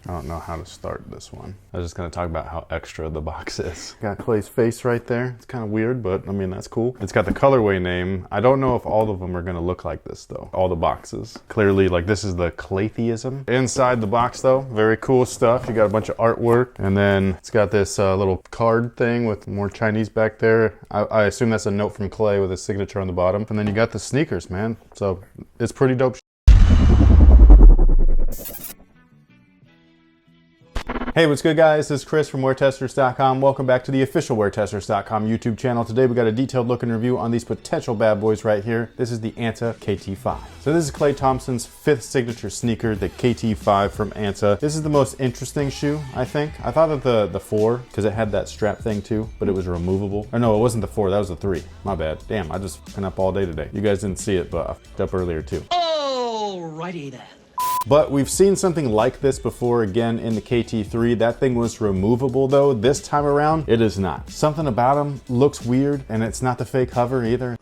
I don't know how to start this one. I was just gonna talk about how extra the box is. Got Clay's face right there. It's kind of weird, but I mean, that's cool. It's got the colorway name. I don't know if all of them are gonna look like this though. All the boxes. Clearly, like this is the Claytheism. Inside the box though, very cool stuff. You got a bunch of artwork, and then it's got this little card thing with more Chinese back there. I assume that's a note from Clay with his signature on the bottom. And then you got the sneakers, man. So it's pretty dope. Hey, what's good guys? This is Chris from WearTesters.com. Welcome back to the official WearTesters.com YouTube channel. Today we got a detailed look and review on these potential bad boys right here. This is the Anta Kt5. So this is Klay Thompson's 5th signature sneaker, the Kt5 from Anta. This is the most interesting shoe, I think. I thought that the 4, because it had that strap thing too, but it was removable. Or no, it wasn't the 4, that was the 3. My bad. Damn, I just been up all day today. You guys didn't see it, but I f***ed up earlier too. Alrighty then. But we've seen something like this before again in the KT3. That thing was removable though. This time around, it is not. Something about them looks weird, and it's not the fake hover either.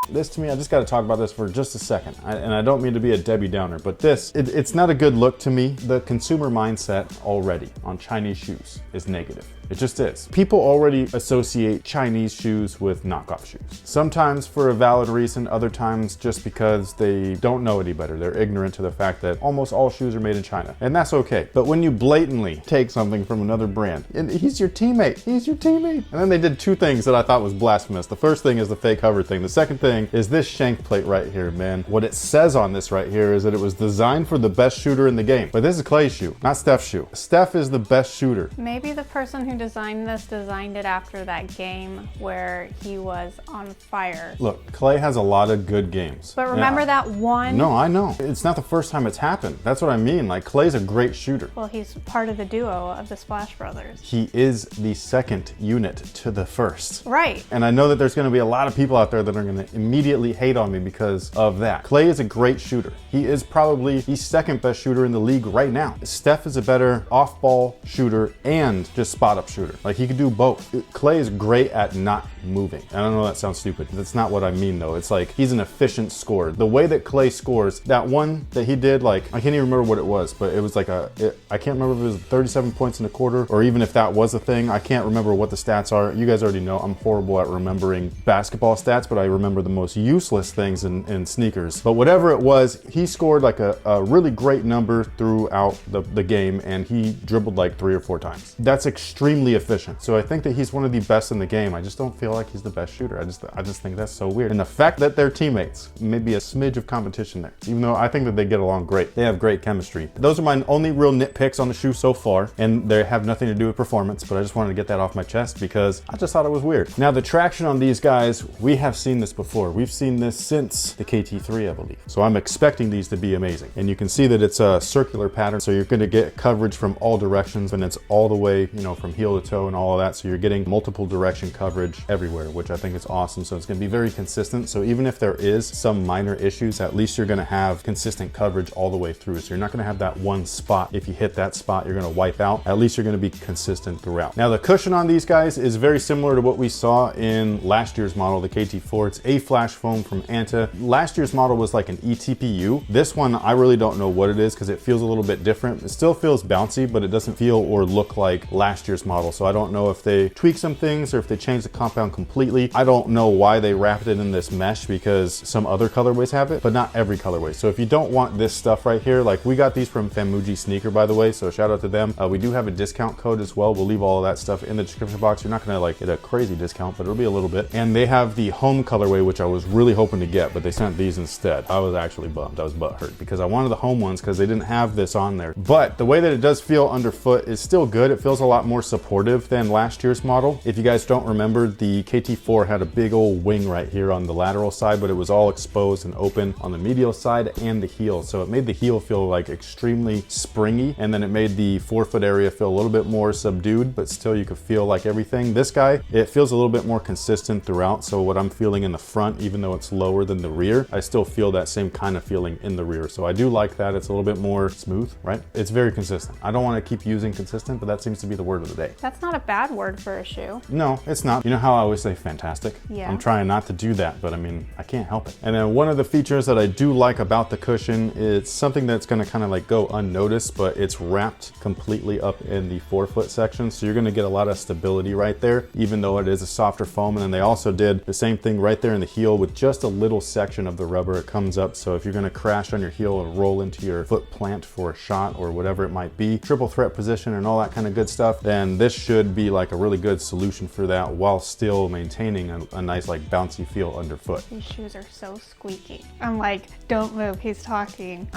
This to me, I just got to talk about this for just a second. And I don't mean to be a Debbie Downer, but it's not a good look to me. The consumer mindset already on Chinese shoes is negative. It just is. People already associate Chinese shoes with knockoff shoes. Sometimes for a valid reason, other times just because they don't know any better. They're ignorant to the fact that almost all shoes are made in China, and that's okay. But when you blatantly take something from another brand, and he's your teammate, he's your teammate. And then they did 2 things that I thought was blasphemous. The first thing is the fake hover thing. The second thing is this shank plate right here, man. What it says on this right here is that it was designed for the best shooter in the game. But this is Clay's shoe, not Steph's shoe. Steph is the best shooter. Maybe the person who designed this designed it after that game where he was on fire. Look, Clay has a lot of good games. But remember that one? No, I know. It's not the first time it's happened. That's what I mean. Like, Clay's a great shooter. Well, he's part of the duo of the Splash Brothers. He is the second unit to the first. Right. And I know that there's going to be a lot of people out there that are going to immediately hate on me because of that. Clay is a great shooter. He is probably the second best shooter in the league right now. Steph is a better off-ball shooter and just spot-up shooter. Like, he can do both. Clay is great at not moving. I don't know, that sounds stupid. That's not what I mean though. It's like he's an efficient scorer. The way that Clay scores, that one that he did, like, I can't even remember what it was, but it was like I can't remember if it was 37 points in a quarter or even if that was a thing. I can't remember what the stats are. You guys already know I'm horrible at remembering basketball stats, but I remember the most useless things in sneakers. But whatever it was, he scored like a really great number throughout the game, and he dribbled like 3 or 4 times. That's extremely efficient. So I think that he's one of the best in the game. I just don't feel like he's the best shooter. I just think that's so weird. And the fact that they're teammates, maybe a smidge of competition there, even though I think that they get along great. They have great chemistry. Those are my only real nitpicks on the shoe so far, and they have nothing to do with performance, but I just wanted to get that off my chest because I just thought it was weird. Now the traction on these guys, we have seen this before. We've seen this since the KT3, I believe. So I'm expecting these to be amazing. And you can see that it's a circular pattern, so you're gonna get coverage from all directions, and it's all the way, you know, from heel to toe and all of that. So you're getting multiple direction coverage everywhere, which I think is awesome. So it's gonna be very consistent. So even if there is some minor issues, at least you're gonna have consistent coverage all the way through. So you're not gonna have that one spot. If you hit that spot, you're gonna wipe out. At least you're gonna be consistent throughout. Now the cushion on these guys is very similar to what we saw in last year's model, the KT4. It's a flash foam from Anta. Last year's model was like an eTPU. This one, I really don't know what it is because it feels a little bit different. It still feels bouncy, but it doesn't feel or look like last year's model. So I don't know if they tweak some things or if they changed the compound completely. I don't know why they wrapped it in this mesh because some other colorways have it, but not every colorway. So if you don't want this stuff right here, like we got these from Famuji Sneaker, by the way, so shout out to them. We do have a discount code as well. We'll leave all of that stuff in the description box. You're not gonna like get a crazy discount, but it'll be a little bit. And they have the home colorway, which I was really hoping to get, but they sent these instead. I was actually bummed. I was butthurt because I wanted the home ones because they didn't have this on there. But the way that it does feel underfoot is still good. It feels a lot more supportive than last year's model. If you guys don't remember, the KT4 had a big old wing right here on the lateral side, but it was all exposed and open on the medial side and the heel. So it made the heel feel like extremely springy, and then it made the forefoot area feel a little bit more subdued, but still you could feel like everything. This guy, it feels a little bit more consistent throughout. So what I'm feeling in the front, even though it's lower than the rear, I still feel that same kind of feeling in the rear. So I do like that. It's a little bit more smooth, right? It's very consistent. I don't want to keep using consistent, but that seems to be the word of the day. okay. That's not a bad word for a shoe. No, it's not. You know how I always say fantastic? Yeah. I'm trying not to do that, but I mean, I can't help it. And then one of the features that I do like about the cushion is something that's gonna kind of like go unnoticed, but it's wrapped completely up in the forefoot section. So you're gonna get a lot of stability right there, even though it is a softer foam. And then they also did the same thing right there in the heel with just a little section of the rubber. It comes up. So if you're gonna crash on your heel or roll into your foot plant for a shot or whatever it might be, triple threat position and all that kind of good stuff, then this should be like a really good solution for that while still maintaining a nice like bouncy feel underfoot. These shoes are so squeaky. I'm like, don't move, he's talking.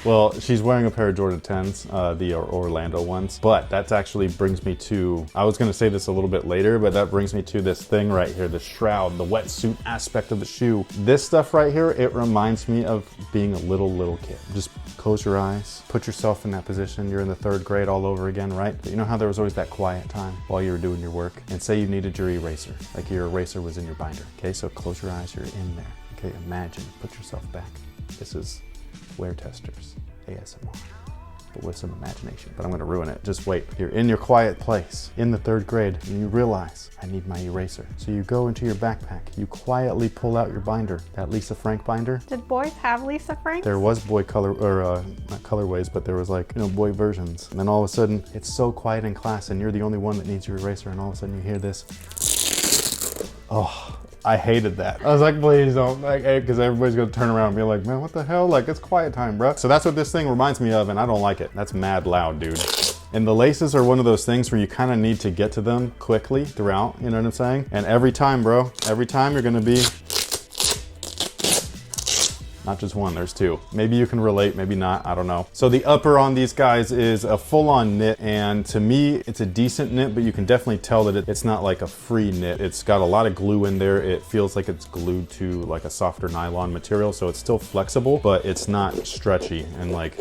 Well, she's wearing a pair of Jordan 10s, the Orlando ones, but that actually brings me to, I was gonna say this a little bit later, but that brings me to this thing right here, the shroud, the wetsuit aspect of the shoe. This stuff right here, it reminds me of being a little kid. Just close your eyes, put yourself in that position. You're in the 3rd grade all over again, right? But you know how there was always that quiet time while you were doing your work, and say you needed your eraser, like your eraser was in your binder. Okay, so close your eyes, you're in there. Okay, imagine, put yourself back. This is WearTesters ASMR, but with some imagination, but I'm gonna ruin it. Just wait. You're in your quiet place in the 3rd grade and you realize, I need my eraser. So you go into your backpack, you quietly pull out your binder, that Lisa Frank binder. Did boys have Lisa Frank? There was boy color, or not colorways, but there was like, you know, boy versions. And then all of a sudden, it's so quiet in class and you're the only one that needs your eraser, and all of a sudden you hear this. Oh, I hated that. I was like, please don't, like, because everybody's gonna turn around and be like, man, what the hell? Like, it's quiet time, bro. So that's what this thing reminds me of, and I don't like it. That's mad loud, dude. And the laces are one of those things where you kind of need to get to them quickly throughout, you know what I'm saying? And every time, bro, every time you're gonna be, not just one, there's 2. Maybe you can relate, maybe not, I don't know. So the upper on these guys is a full-on knit, and to me, it's a decent knit, but you can definitely tell that it's not like a free knit. It's got a lot of glue in there. It feels like it's glued to like a softer nylon material, so it's still flexible, but it's not stretchy and like,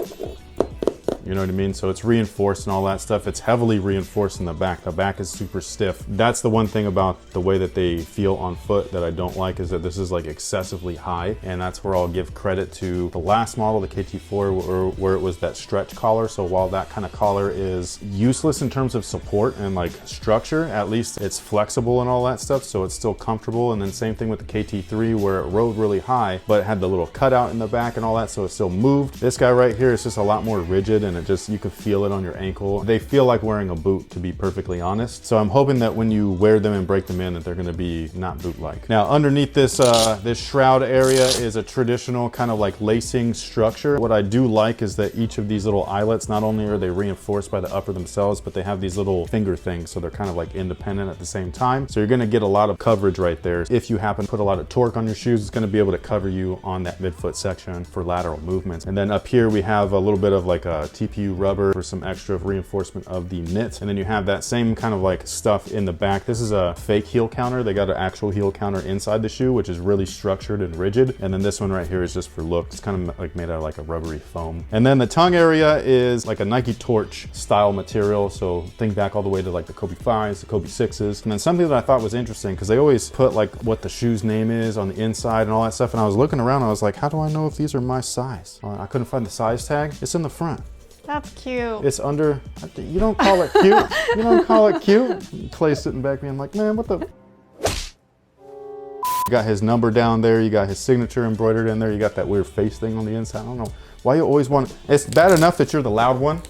you know what I mean? So it's reinforced and all that stuff. It's heavily reinforced in the back. The back is super stiff. That's the one thing about the way that they feel on foot that I don't like, is that this is like excessively high. And that's where I'll give credit to the last model, the KT4, where it was that stretch collar. So while that kind of collar is useless in terms of support and like structure, at least it's flexible and all that stuff. So it's still comfortable. And then same thing with the KT3, where it rode really high, but it had the little cutout in the back and all that. So it still moved. This guy right here is just a lot more rigid, and it just, you can feel it on your ankle. They feel like wearing a boot, to be perfectly honest. So I'm hoping that when you wear them and break them in, that they're gonna be not boot-like. Now underneath this, this shroud area is a traditional kind of like lacing structure. What I do like is that each of these little eyelets, not only are they reinforced by the upper themselves, but they have these little finger things. So they're kind of like independent at the same time. So you're gonna get a lot of coverage right there. If you happen to put a lot of torque on your shoes, it's gonna be able to cover you on that midfoot section for lateral movements. And then up here, we have a little bit of like a TPU rubber for some extra reinforcement of the knit. And then you have that same kind of like stuff in the back. This is a fake heel counter. They got an actual heel counter inside the shoe, which is really structured and rigid. And then this one right here is just for look. It's kind of like made out of like a rubbery foam. And then the tongue area is like a Nike Torch style material. So think back all the way to like the Kobe 5s, the Kobe 6s. And then something that I thought was interesting, because they always put like what the shoe's name is on the inside and all that stuff. And I was looking around, I was like, how do I know if these are my size? I couldn't find the size tag. It's in the front. That's cute. It's under, you don't call it cute. You don't call it cute. Clay sitting back being like, man, what the? You got his number down there. You got his signature embroidered in there. You got that weird face thing on the inside. I don't know why you always want, it's bad enough that you're the loud one.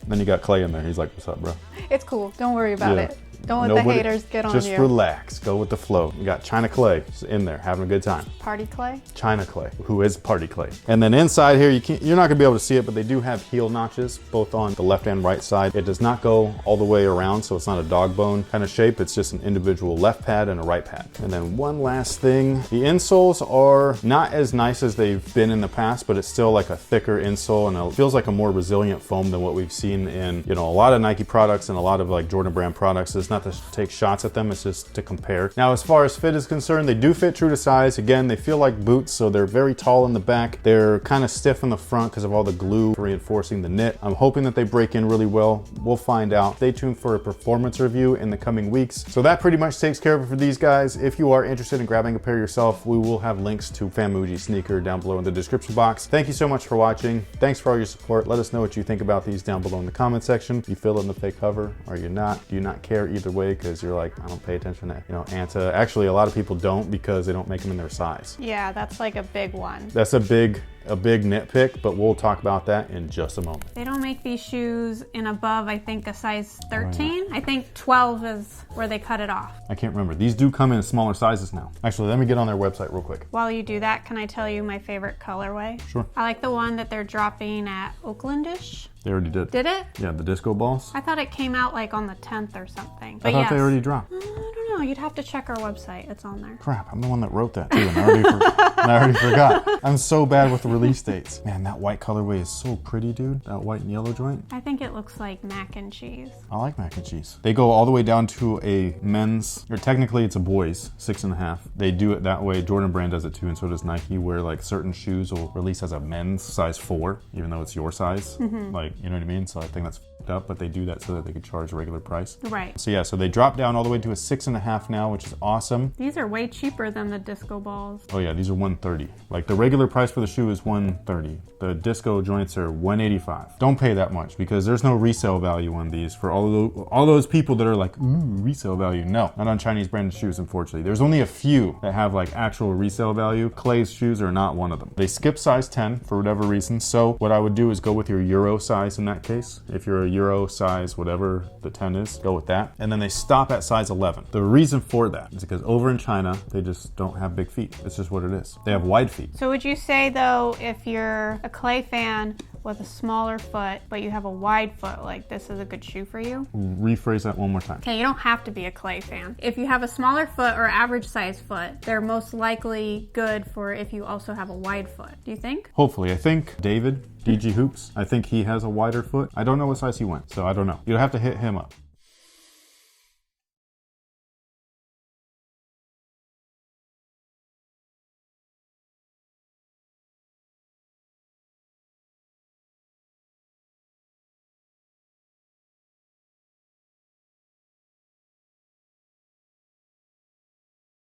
Then you got Clay in there. He's like, what's up, bro? It's cool. Don't worry about it. Don't let the haters get on you. Just relax. Go with the flow. You got China Clay in there having a good time. Party Clay? China Clay, who is Party Clay. And then inside here, you're not gonna be able to see it, but they do have heel notches both on the left and right side. It does not go all the way around, so it's not a dog bone kind of shape. It's just an individual left pad and a right pad. And then one last thing, the insoles are not as nice as they've been in the past, but it's still like a thicker insole, and it feels like a more resilient foam than what we've seen in, you know, a lot of Nike products and a lot of like Jordan brand products. Is is not to take shots at them, it's just to compare. Now, as far as fit is concerned, they do fit true to size. Again, they feel like boots, so they're very tall in the back. They're kind of stiff in the front because of all the glue reinforcing the knit. I'm hoping that they break in really well. We'll find out. Stay tuned for a performance review in the coming weeks. So that pretty much takes care of it for these guys. If you are interested in grabbing a pair yourself, we will have links to Famuji sneaker down below in the description box. Thank you so much for watching. Thanks for all your support. Let us know what you think about these down below in the comment section. You feel in the fake cover or you're not? Do you not care either way because you're like, I don't pay attention to, Anta. Actually, a lot of people don't because they don't make them in their size. Yeah, that's like a big one. That's a big nitpick, but we'll talk about that in just a moment. They don't make these shoes in above, I think, a size 13. I think 12 is where they cut it off. I can't remember. These do come in smaller sizes now. Actually, let me get on their website real quick. While you do that, can I tell you my favorite colorway? Sure. I like the one that they're dropping at Oaklandish. They already did. Did it? Yeah, the disco balls. I thought it came out like on the 10th or something. I thought they already dropped. I don't know. You'd have to check our website. It's on there. Crap, I'm the one that wrote that too, and I already forgot. I'm so bad with the release dates. Man, that white colorway is so pretty, dude. That white and yellow joint. I think it looks like mac and cheese. I like mac and cheese. They go all the way down to a men's, or technically it's a boy's, 6.5. They do it that way. Jordan Brand does it too, and so does Nike, where like certain shoes will release as a men's size 4, even though it's your size. Like, you know what I mean? So I think that's f***ed up, but they do that so that they could charge a regular price. Right. So yeah, so they drop down all the way to a 6.5 now, which is awesome. These are way cheaper than the disco balls. Oh yeah, these are $130. Like the regular price for the shoe is $130. The disco joints are $185. Don't pay that much because there's no resale value on these for all those people that are like, ooh, resale value. No, not on Chinese branded shoes, unfortunately. There's only a few that have like actual resale value. Clay's shoes are not one of them. They skip size 10 for whatever reason. So what I would do is go with your Euro size in that case. If you're a Euro size, whatever the 10 is, go with that. And then they stop at size 11. The reason for that is because over in China, they just don't have big feet. It's just what it is. They have wide feet. So would you say though, if you're a Clay fan with a smaller foot, but you have a wide foot, like this is a good shoe for you? Rephrase that one more time. Okay, you don't have to be a Clay fan. If you have a smaller foot or average size foot, they're most likely good for if you also have a wide foot. Do you think? Hopefully. I think David, DG Hoops, I think he has a wider foot. I don't know what size he went, so I don't know. You'll have to hit him up.